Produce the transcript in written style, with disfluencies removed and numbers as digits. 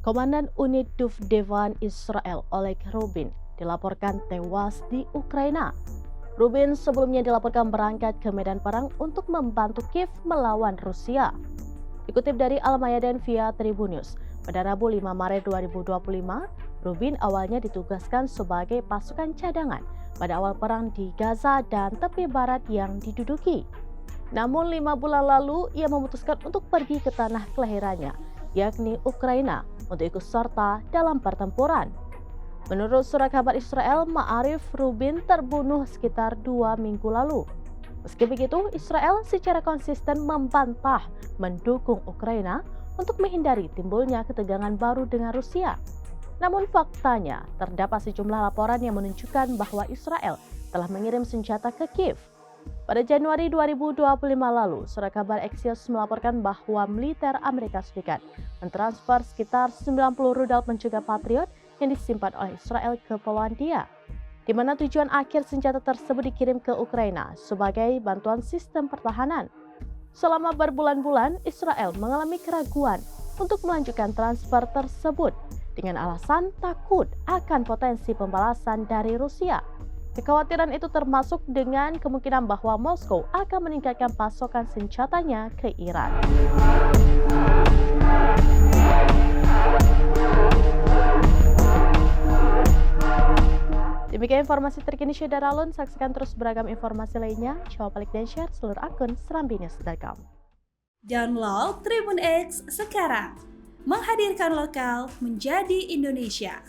Komandan Unit Duvdevan Israel Oleg Rubin dilaporkan tewas di Ukraina. Rubin sebelumnya dilaporkan berangkat ke medan perang untuk membantu Kiev melawan Rusia. Dikutip dari Al-Mayadin via Tribun News, pada Rabu 5 Maret 2025, Rubin awalnya ditugaskan sebagai pasukan cadangan pada awal perang di Gaza dan tepi barat yang diduduki. Namun 5 bulan lalu, ia memutuskan untuk pergi ke tanah kelahirannya, yakni Ukraina, untuk ikut serta dalam pertempuran. Menurut surat kabar Israel, Ma'arif, Rubin terbunuh sekitar 2 minggu lalu. Meski begitu, Israel secara konsisten membantah mendukung Ukraina untuk menghindari timbulnya ketegangan baru dengan Rusia. Namun faktanya, terdapat sejumlah laporan yang menunjukkan bahwa Israel telah mengirim senjata ke Kiev. Pada Januari 2025 lalu, surat kabar Axios melaporkan bahwa militer Amerika Serikat mentransfer sekitar 90 rudal pencegah Patriot yang disimpan oleh Israel ke Polandia, di mana tujuan akhir senjata tersebut dikirim ke Ukraina sebagai bantuan sistem pertahanan. Selama berbulan-bulan, Israel mengalami keraguan untuk melanjutkan transfer tersebut dengan alasan takut akan potensi pembalasan dari Rusia. Kekhawatiran itu termasuk dengan kemungkinan bahwa Moskow akan meningkatkan pasokan senjatanya ke Iran. Demikian informasi terkini Syedara Alun. Saksikan terus beragam informasi lainnya. Coba klik dan share seluruh akun serambinews.com. Download Tribun X sekarang. Menghadirkan lokal menjadi Indonesia.